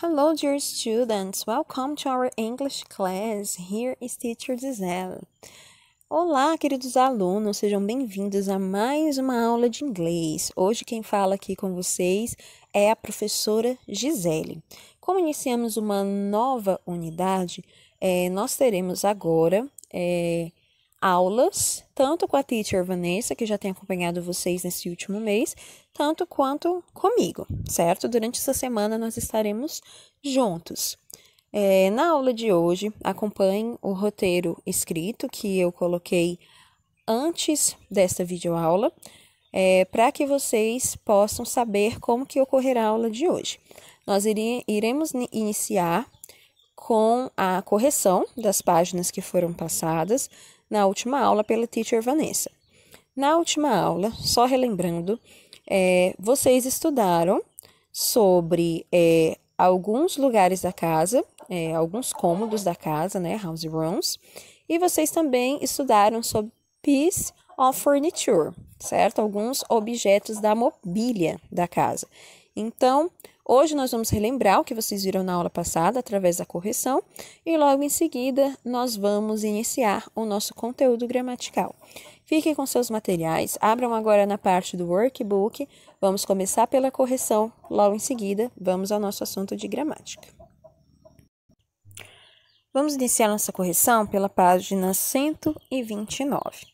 Hello, dear students. Welcome to our English class. Here is Teacher Giselle. Olá, queridos alunos. Sejam bem-vindos a mais uma aula de inglês. Hoje quem fala aqui com vocês é a professora Gisele. Como iniciamos uma nova unidade, nós teremos agora aulas, tanto com a Teacher Vanessa, que já tem acompanhado vocês nesse último mês, tanto quanto comigo, certo? Durante essa semana nós estaremos juntos. Na aula de hoje, acompanhem o roteiro escrito que eu coloquei antes desta videoaula, para que vocês possam saber como que ocorrerá a aula de hoje. Nós iremos iniciar com a correção das páginas que foram passadas na última aula pela Teacher Vanessa. Na última aula, só relembrando, vocês estudaram sobre alguns lugares da casa, alguns cômodos da casa, né, house rooms, e vocês também estudaram sobre piece of furniture, certo? Alguns objetos da mobília da casa. Então, hoje nós vamos relembrar o que vocês viram na aula passada através da correção e logo em seguida nós vamos iniciar o nosso conteúdo gramatical. Fiquem com seus materiais, abram agora na parte do workbook, vamos começar pela correção, logo em seguida vamos ao nosso assunto de gramática. Vamos iniciar nossa correção pela página 129.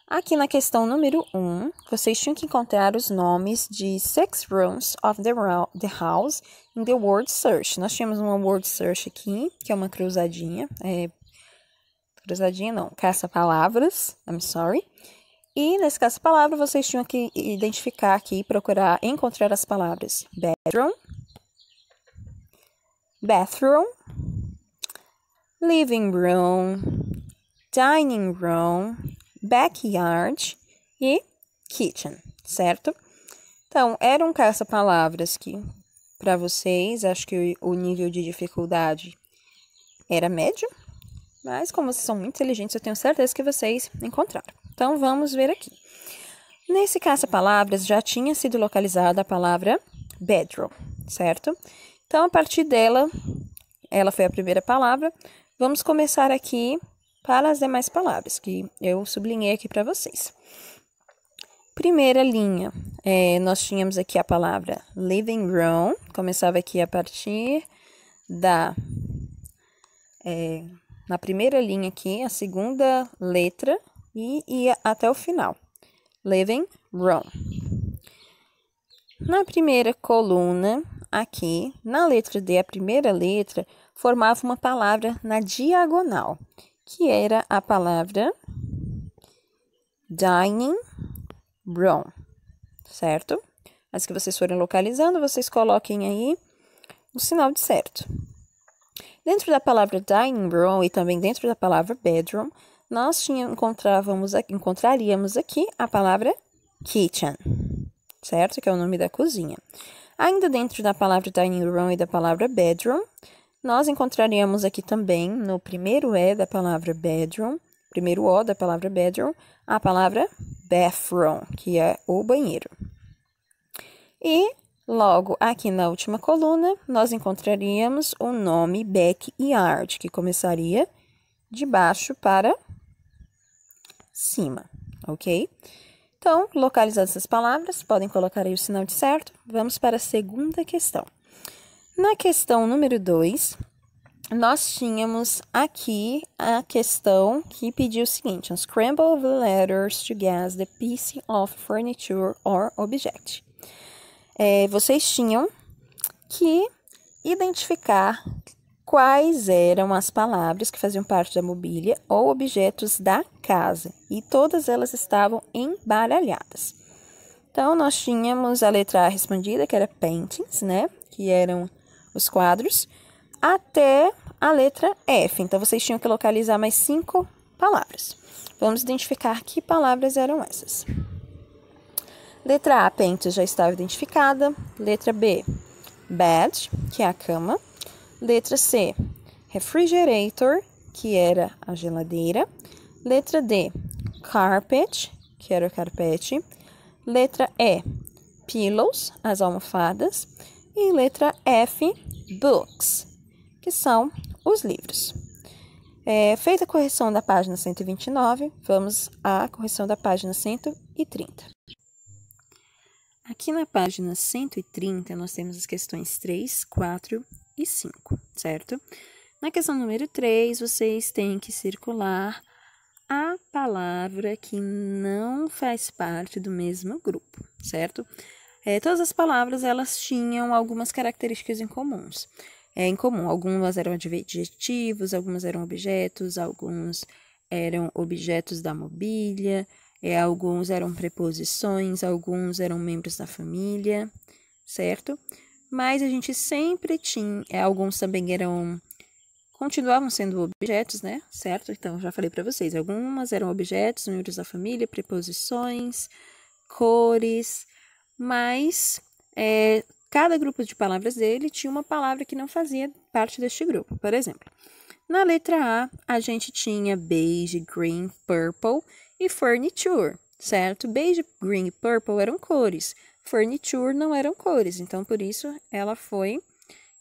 Aqui na questão número 1, vocês tinham que encontrar os nomes de 6 rooms of the house in the word search. Nós tínhamos uma word search aqui, que é uma cruzadinha. Cruzadinha não, caça-palavras, I'm sorry. E nesse caça-palavra, vocês tinham que identificar aqui, procurar encontrar as palavras bedroom, bathroom, living room, dining room, backyard e kitchen, certo? Então, era um caça-palavras que, para vocês, acho que o nível de dificuldade era médio, mas como vocês são muito inteligentes, eu tenho certeza que vocês encontraram. Então, vamos ver aqui. Nesse caça-palavras, já tinha sido localizada a palavra bedroom, certo? Então, a partir dela, ela foi a primeira palavra, vamos começar aqui para as demais palavras, que eu sublinhei aqui para vocês. Primeira linha, nós tínhamos aqui a palavra living room, começava aqui a partir na primeira linha aqui, a segunda letra, e ia até o final. Living room. Na primeira coluna, aqui, na letra D, a primeira letra, formava uma palavra na diagonal, que era a palavra dining room, certo? As que vocês forem localizando, vocês coloquem aí o sinal de certo. Dentro da palavra dining room e também dentro da palavra bedroom, nós encontraríamos aqui a palavra kitchen, certo? Que é o nome da cozinha. Ainda dentro da palavra dining room e da palavra bedroom, nós encontraríamos aqui também, no primeiro E da palavra bedroom, primeiro O da palavra bedroom, a palavra bathroom, que é o banheiro. E logo aqui na última coluna, nós encontraríamos o nome backyard, que começaria de baixo para cima, ok? Então, localizadas essas palavras, podem colocar aí o sinal de certo. Vamos para a segunda questão. Na questão número 2, nós tínhamos aqui a questão que pediu o seguinte: Unscramble the letters to guess the piece of furniture or object. Vocês tinham que identificar quais eram as palavras que faziam parte da mobília ou objetos da casa, e todas elas estavam embaralhadas. Então, nós tínhamos a letra A respondida, que era paintings, né, que eram os quadros, até a letra F. Então, vocês tinham que localizar mais 5 palavras. Vamos identificar que palavras eram essas. Letra A, paintings, já estava identificada. Letra B, bed, que é a cama. Letra C, refrigerator, que era a geladeira. Letra D, carpet, que era o carpete. Letra E, pillows, as almofadas. E letra F, books, que são os livros. Feita a correção da página 129, vamos à correção da página 130. Aqui na página 130, nós temos as questões 3, 4 e 5, certo? Na questão número 3, vocês têm que circular a palavra que não faz parte do mesmo grupo, certo? Todas as palavras, elas tinham algumas características em comum. Algumas eram adjetivos, algumas eram objetos, alguns eram objetos da mobília, alguns eram preposições, alguns eram membros da família, certo? Mas a gente sempre tinha, alguns também continuavam sendo objetos, né? Certo? Então, já falei para vocês, algumas eram objetos, membros da família, preposições, cores, mas cada grupo de palavras dele tinha uma palavra que não fazia parte deste grupo. Por exemplo, na letra A, a gente tinha beige, green, purple e furniture, certo? Beige, green e purple eram cores, furniture não eram cores, então por isso ela foi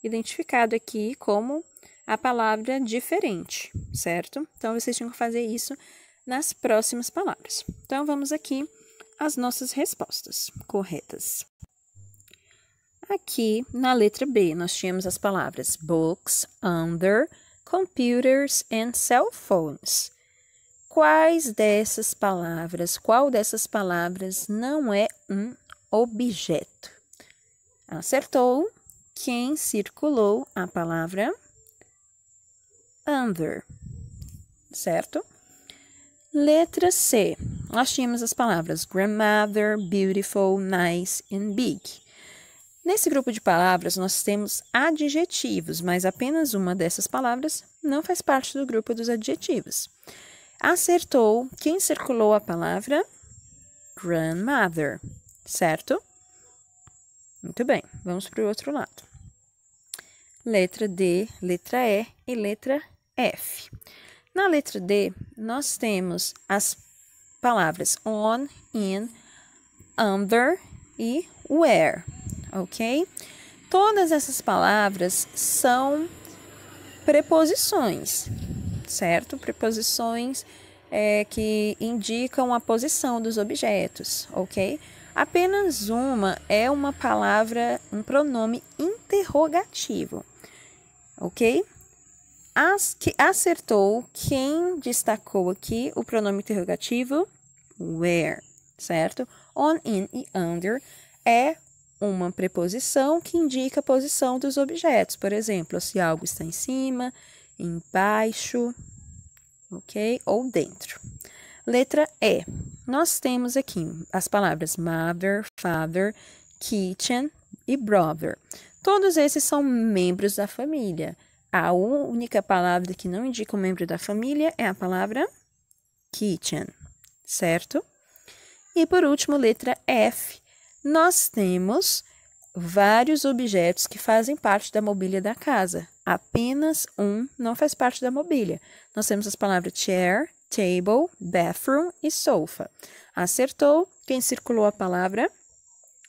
identificada aqui como a palavra diferente, certo? Então vocês tinham que fazer isso nas próximas palavras. Então vamos aqui às nossas respostas corretas. Aqui, na letra B, nós tínhamos as palavras books, under, computers and cell phones. Qual dessas palavras não é um objeto? Acertou quem circulou a palavra under, certo? Letra C, nós tínhamos as palavras grandmother, beautiful, nice and big. Nesse grupo de palavras, nós temos adjetivos, mas apenas uma dessas palavras não faz parte do grupo dos adjetivos. Acertou quem circulou a palavra grandmother, certo? Muito bem, vamos para o outro lado. Letra D, letra E e letra F. Na letra D, nós temos as palavras on, in, under e where. Ok? Todas essas palavras são preposições, certo? Preposições que indicam a posição dos objetos, ok? Apenas uma é uma palavra, um pronome interrogativo, ok? Acertou quem destacou aqui o pronome interrogativo where, certo? On, in e under é uma preposição que indica a posição dos objetos. Por exemplo, se algo está em cima, embaixo, ok? Ou dentro. Letra E. Nós temos aqui as palavras mother, father, kitchen e brother. Todos esses são membros da família. A única palavra que não indica um membro da família é a palavra kitchen, certo? E por último, letra F. Nós temos vários objetos que fazem parte da mobília da casa. Apenas um não faz parte da mobília. Nós temos as palavras chair, table, bathroom e sofa. Acertou quem circulou a palavra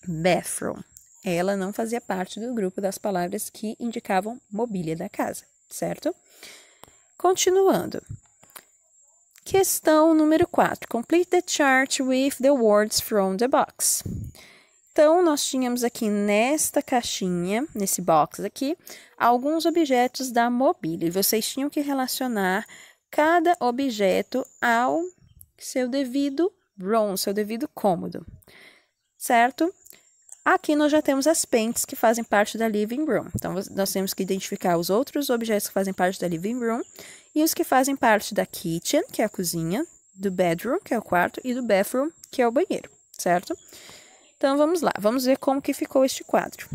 bathroom. Ela não fazia parte do grupo das palavras que indicavam mobília da casa, certo? Continuando. Questão número 4. Complete the chart with the words from the box. Então, nós tínhamos aqui nesta caixinha, nesse box aqui, alguns objetos da mobília. E vocês tinham que relacionar cada objeto ao seu devido room, seu devido cômodo, certo? Aqui nós já temos as paints que fazem parte da living room. Então, nós temos que identificar os outros objetos que fazem parte da living room e os que fazem parte da kitchen, que é a cozinha, do bedroom, que é o quarto, e do bathroom, que é o banheiro, certo? Então, vamos lá. Vamos ver como que ficou este quadro.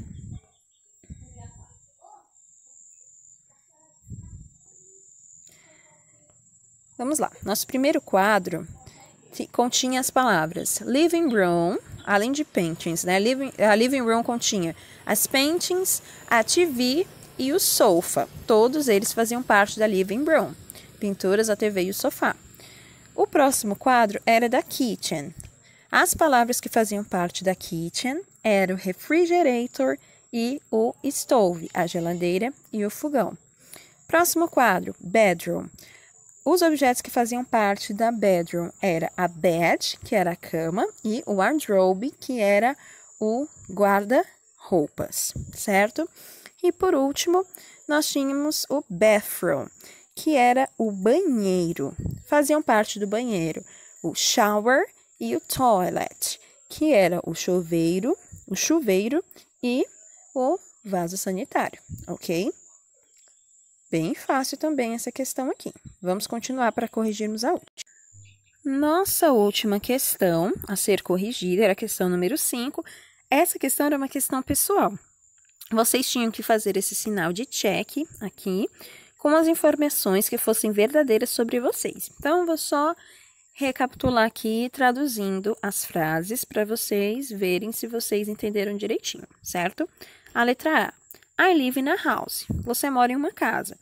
Vamos lá. Nosso primeiro quadro continha as palavras living room, além de paintings, né? A living room continha as paintings, a TV e o sofá. Todos eles faziam parte da living room. Pinturas, a TV e o sofá. O próximo quadro era da kitchen. As palavras que faziam parte da kitchen eram refrigerator e o stove, a geladeira e o fogão. Próximo quadro, bedroom. Os objetos que faziam parte da bedroom era a bed, que era a cama, e o wardrobe, que era o guarda-roupas, certo? E por último, nós tínhamos o bathroom, que era o banheiro. Faziam parte do banheiro o shower e o toilet, que era o chuveiro e o vaso sanitário, ok? Bem fácil também essa questão aqui. Vamos continuar para corrigirmos a última. Nossa última questão a ser corrigida era a questão número 5. Essa questão era uma questão pessoal. Vocês tinham que fazer esse sinal de check aqui com as informações que fossem verdadeiras sobre vocês. Então, eu vou só recapitular aqui, traduzindo as frases para vocês verem se vocês entenderam direitinho, certo? A letra A. I live in a house. Você mora em uma casa.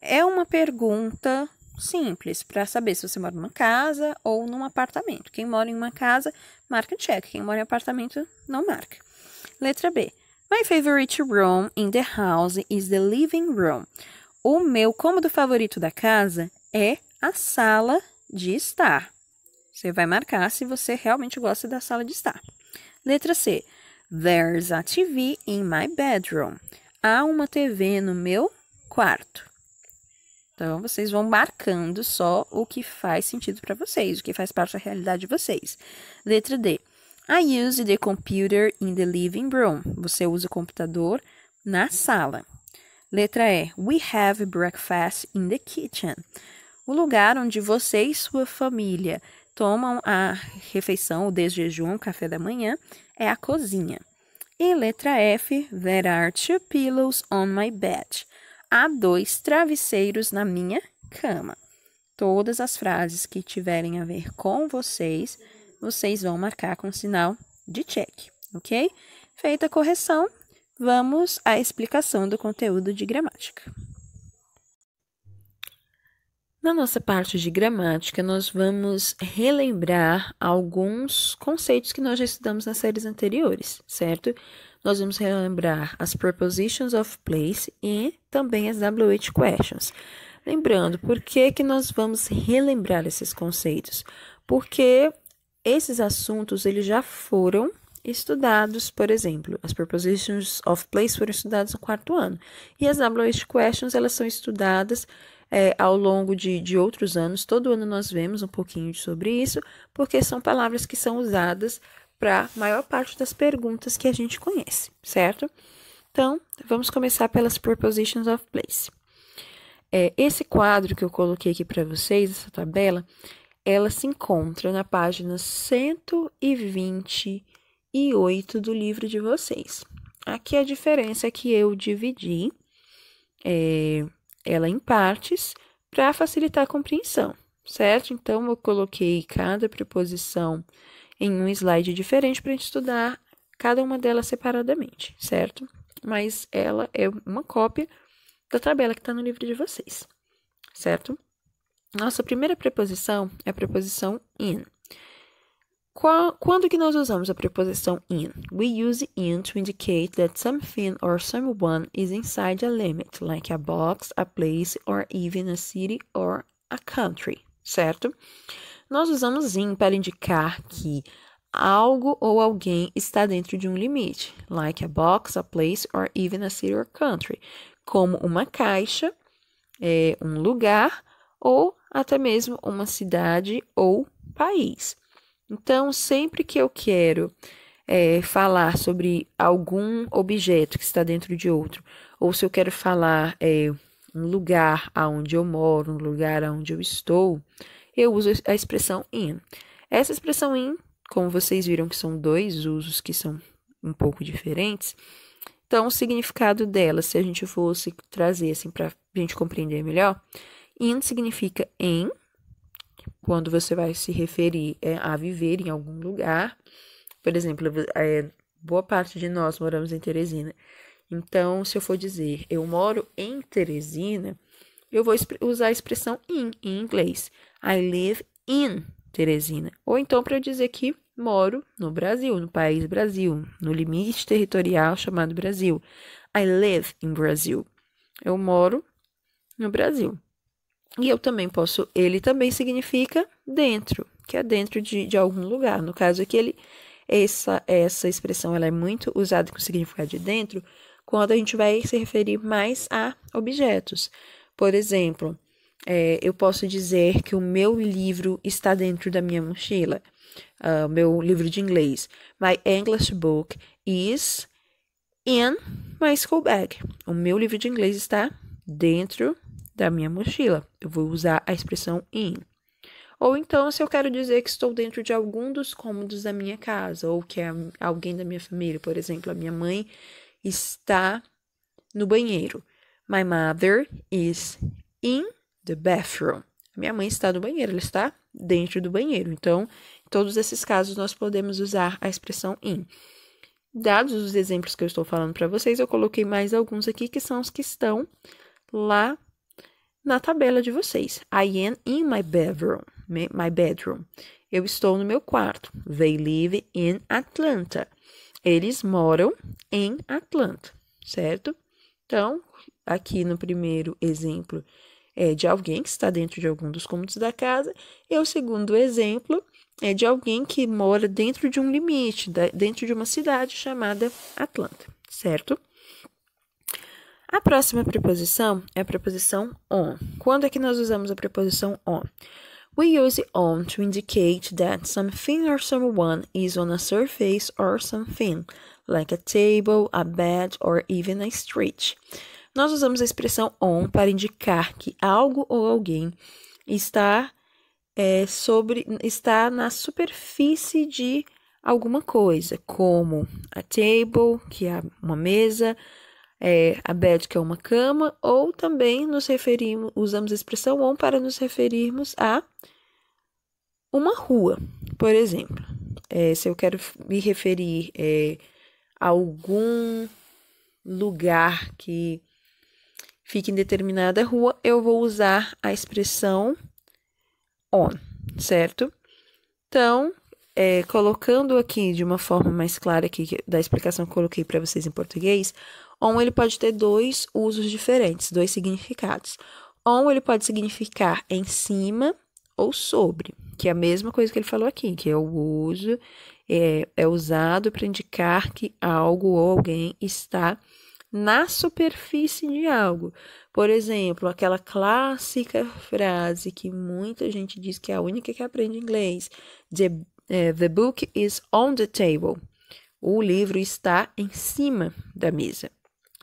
É uma pergunta simples para saber se você mora numa casa ou num apartamento. Quem mora em uma casa, marca check. Quem mora em apartamento, não marca. Letra B. My favorite room in the house is the living room. O meu cômodo favorito da casa é a sala de estar. Você vai marcar se você realmente gosta da sala de estar. Letra C. There's a TV in my bedroom. Há uma TV no meu quarto. Então, vocês vão marcando só o que faz sentido para vocês, o que faz parte da realidade de vocês. Letra D. I use the computer in the living room. Você usa o computador na sala. Letra E. We have breakfast in the kitchen. O lugar onde você e sua família tomam a refeição, o desjejum, o café da manhã, é a cozinha. E letra F. There are 2 pillows on my bed. Há 2 travesseiros na minha cama. Todas as frases que tiverem a ver com vocês, vocês vão marcar com sinal de check, ok? Feita a correção, vamos à explicação do conteúdo de gramática. Na nossa parte de gramática, nós vamos relembrar alguns conceitos que nós já estudamos nas séries anteriores, certo? Nós vamos relembrar as prepositions of place e também as WH questions. Lembrando, por que nós vamos relembrar esses conceitos? Porque esses assuntos eles já foram estudados, por exemplo, as prepositions of place foram estudadas no 4º ano. E as WH questions, elas são estudadas ao longo de outros anos. Todo ano nós vemos um pouquinho sobre isso, porque são palavras que são usadas para a maior parte das perguntas que a gente conhece, certo? Então, vamos começar pelas prepositions of place. Esse quadro que eu coloquei aqui para vocês, essa tabela, ela se encontra na página 128 do livro de vocês. Aqui a diferença é que eu dividi ela em partes para facilitar a compreensão, certo? Então, eu coloquei cada preposição em um slide diferente para a gente estudar cada uma delas separadamente, certo? Mas ela é uma cópia da tabela que está no livro de vocês, certo? Nossa primeira preposição é a preposição in. Quando que nós usamos a preposição in? We use in to indicate that something or someone is inside a limit, like a box, a place, or even a city or a country, certo? Nós usamos in para indicar que algo ou alguém está dentro de um limite, like a box, a place, or even a city or country, como uma caixa, um lugar, ou até mesmo uma cidade ou país. Então, sempre que eu quero falar sobre algum objeto que está dentro de outro, ou se eu quero falar um lugar aonde eu moro, um lugar aonde eu estou, eu uso a expressão in. Essa expressão in, como vocês viram que são 2 usos que são um pouco diferentes, então o significado dela, se a gente fosse trazer assim para a gente compreender melhor, in significa em, quando você vai se referir a viver em algum lugar. Por exemplo, boa parte de nós moramos em Teresina. Então, se eu for dizer eu moro em Teresina, eu vou usar a expressão in em inglês. I live in Teresina. Ou então para eu dizer que moro no Brasil, no país Brasil, no limite territorial chamado Brasil. I live in Brazil. Eu moro no Brasil. E eu também posso, ele também significa dentro, que é dentro de algum lugar. No caso aqui, essa expressão ela é muito usada com o significado de dentro quando a gente vai se referir mais a objetos. Por exemplo, eu posso dizer que o meu livro está dentro da minha mochila. Meu livro de inglês. My English book is in my school bag. O meu livro de inglês está dentro da minha mochila. Eu vou usar a expressão in. Ou então, se eu quero dizer que estou dentro de algum dos cômodos da minha casa, ou que é alguém da minha família, por exemplo, a minha mãe está no banheiro. My mother is in the bathroom. Minha mãe está no banheiro, ela está dentro do banheiro. Então, em todos esses casos, nós podemos usar a expressão in. Dados os exemplos que eu estou falando para vocês, eu coloquei mais alguns aqui, que são os que estão lá na tabela de vocês. I am in my bedroom. Eu estou no meu quarto. They live in Atlanta. Eles moram em Atlanta, certo? Então, aqui no primeiro exemplo é de alguém que está dentro de algum dos cômodos da casa. E o segundo exemplo é de alguém que mora dentro de um limite, dentro de uma cidade chamada Atlanta, certo? A próxima preposição é a preposição on. Quando é que nós usamos a preposição on? We use on to indicate that something or someone is on a surface or something, like a table, a bed, or even a street. Nós usamos a expressão on para indicar que algo ou alguém está na superfície de alguma coisa, como a table, que é uma mesa, a bed, que é uma cama, ou também usamos a expressão on para nos referirmos a uma rua, por exemplo. Se eu quero me referir a algum lugar que fique em determinada rua, eu vou usar a expressão on, certo? Então, colocando aqui de uma forma mais clara aqui da explicação que eu coloquei para vocês em português, on ele pode ter dois usos diferentes, dois significados. On ele pode significar em cima ou sobre, que é a mesma coisa que ele falou aqui, que é o uso, é usado para indicar que algo ou alguém está na superfície de algo. Por exemplo, aquela clássica frase que muita gente diz que é a única que aprende inglês. The book is on the table. O livro está em cima da mesa,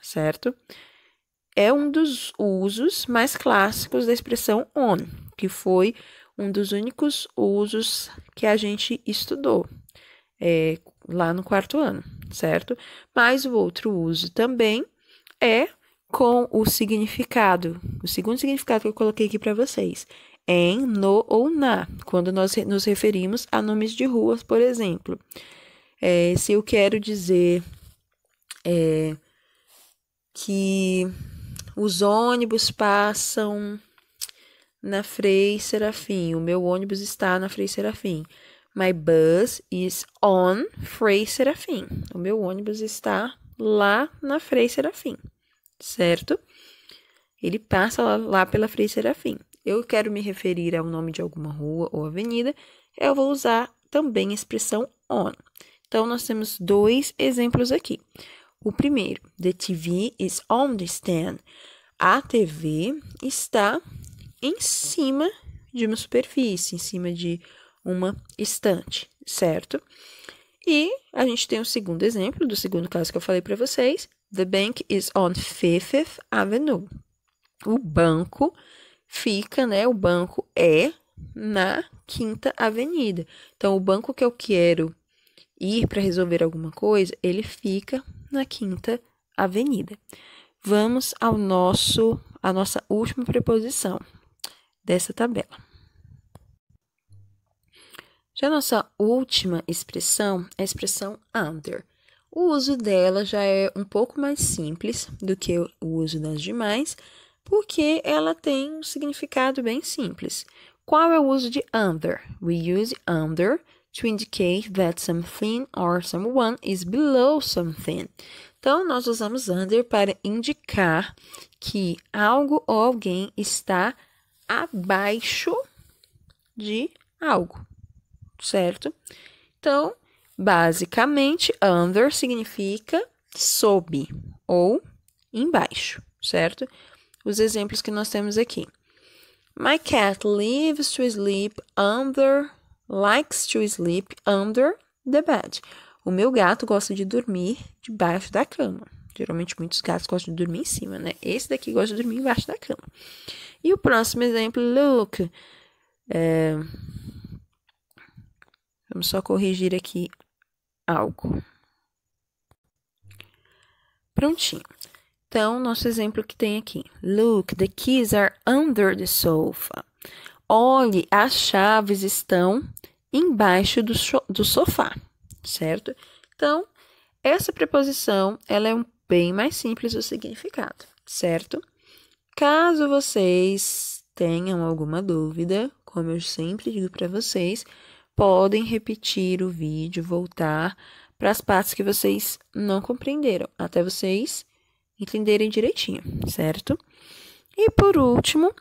certo? É um dos usos mais clássicos da expressão on, que foi um dos únicos usos que a gente estudou lá no 4º ano, certo? Mas o outro uso também é com o significado, o segundo significado que eu coloquei aqui para vocês, em, no ou na, quando nós nos referimos a nomes de ruas, por exemplo. Se eu quero dizer que os ônibus passam na Frei Serafim, o meu ônibus está na Frei Serafim. My bus is on Frei Serafim. O meu ônibus está lá na Frei Serafim, certo? Ele passa lá pela Frei Serafim. Eu quero me referir ao nome de alguma rua ou avenida, eu vou usar também a expressão on. Então, nós temos dois exemplos aqui. O primeiro, the TV is on the stand. A TV está em cima de uma superfície, em cima de uma estante, certo? E a gente tem o segundo exemplo, do segundo caso que eu falei para vocês. The bank is on Fifth Avenue. O banco fica, o banco é na Quinta Avenida. Então, o banco que eu quero ir para resolver alguma coisa, ele fica na Quinta Avenida. Vamos à nossa última preposição dessa tabela. Já a nossa última expressão é a expressão under. O uso dela já é um pouco mais simples do que o uso das demais, porque ela tem um significado bem simples. Qual é o uso de under? We use under to indicate that something or someone is below something. Então, nós usamos under para indicar que algo ou alguém está abaixo de algo, certo? Então, basicamente, under significa sob ou embaixo, certo? Os exemplos que nós temos aqui. My cat likes to sleep under the bed. O meu gato gosta de dormir debaixo da cama. Geralmente, muitos gatos gostam de dormir em cima, né? Esse daqui gosta de dormir embaixo da cama. E o próximo exemplo, look. Vamos só corrigir aqui algo. Prontinho. Então, nosso exemplo que tem aqui. Look, the keys are under the sofa. Olhe, as chaves estão embaixo do sofá, certo? Então, essa preposição, ela é bem mais simples o significado, certo? Caso vocês tenham alguma dúvida, como eu sempre digo para vocês, podem repetir o vídeo, voltar para as partes que vocês não compreenderam, até vocês entenderem direitinho, certo? E por último,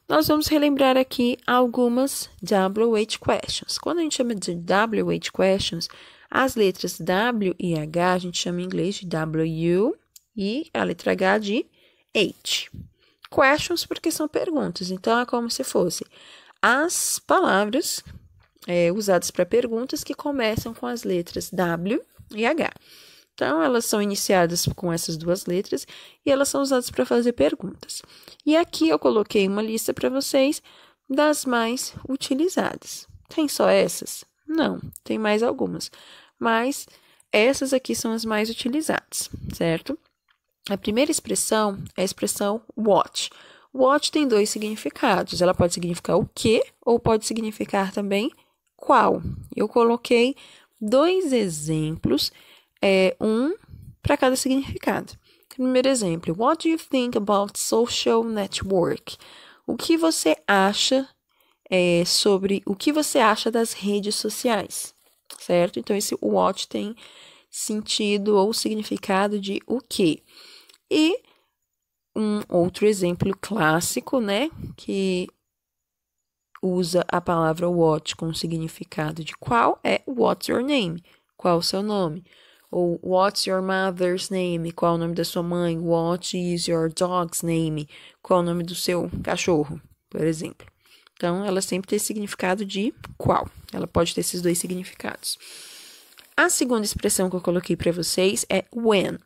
nós vamos relembrar aqui algumas WH questions. Quando a gente chama de WH questions, as letras W e H a gente chama em inglês de W e a letra H de H. Questions porque são perguntas, então é como se fosse as palavras usadas para perguntas que começam com as letras W e H. Então, elas são iniciadas com essas duas letras e elas são usadas para fazer perguntas. E aqui eu coloquei uma lista para vocês das mais utilizadas. Tem só essas? Não, tem mais algumas. Mas essas aqui são as mais utilizadas, certo? A primeira expressão é a expressão what. What tem dois significados. Ela pode significar o que ou pode significar também qual. Eu coloquei dois exemplos, um para cada significado. Primeiro exemplo, what do you think about social network? O que você acha o que você acha das redes sociais, certo? Então, esse what tem sentido ou significado de o quê? E um outro exemplo clássico, né, que usa a palavra what com o significado de qual é what's your name? Qual o seu nome? Ou what's your mother's name? Qual o nome da sua mãe? What is your dog's name? Qual o nome do seu cachorro, por exemplo? Então, ela sempre tem significado de qual. Ela pode ter esses dois significados. A segunda expressão que eu coloquei para vocês é when.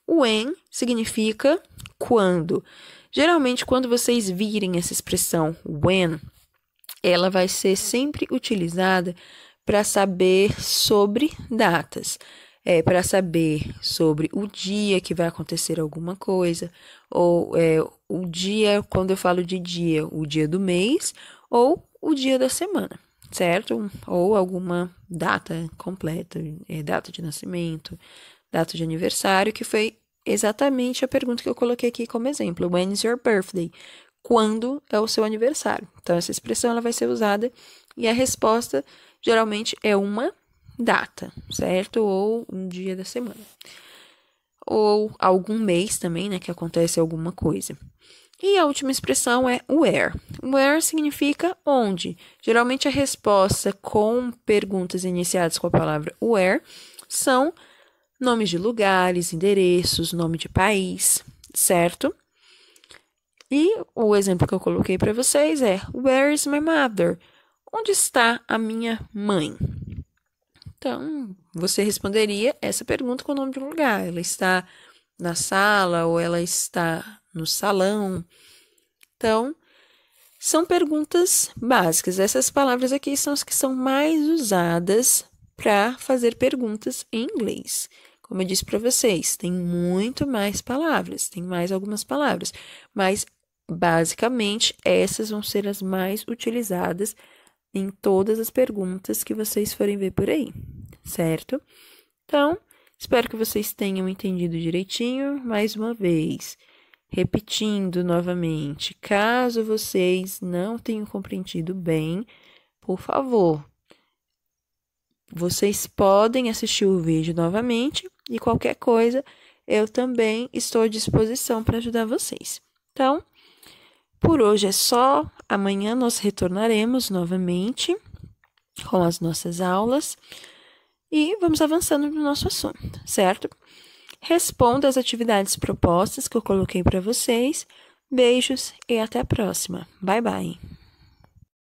When significa quando. Geralmente, quando vocês virem essa expressão when, ela vai ser sempre utilizada para saber sobre datas. Para saber sobre o dia que vai acontecer alguma coisa, ou o dia, quando eu falo de dia, o dia do mês, ou o dia da semana, certo? Ou alguma data completa, data de nascimento, data de aniversário, que foi exatamente a pergunta que eu coloquei aqui como exemplo. When is your birthday? Quando é o seu aniversário? Então, essa expressão ela vai ser usada e a resposta geralmente é uma data, certo? Ou um dia da semana. Ou algum mês também, né? Que acontece alguma coisa. E a última expressão é where. Where significa onde. Geralmente a resposta com perguntas iniciadas com a palavra where são nomes de lugares, endereços, nome de país, certo? E o exemplo que eu coloquei para vocês é where is my mother? Onde está a minha mãe? Então, você responderia essa pergunta com o nome de um lugar. Ela está na sala ou ela está no salão. Então, são perguntas básicas. Essas palavras aqui são as que são mais usadas para fazer perguntas em inglês. Como eu disse para vocês, tem muito mais palavras, tem mais algumas palavras, mas basicamente essas vão ser as mais utilizadas em todas as perguntas que vocês forem ver por aí, certo? Então, espero que vocês tenham entendido direitinho. Mais uma vez, Repetindo novamente, caso vocês não tenham compreendido bem, por favor, vocês podem assistir o vídeo novamente e qualquer coisa, eu também estou à disposição para ajudar vocês. Então, por hoje é só. Amanhã nós retornaremos novamente com as nossas aulas e vamos avançando no nosso assunto, certo? Responda as atividades propostas que eu coloquei para vocês. Beijos e até a próxima. Bye, bye.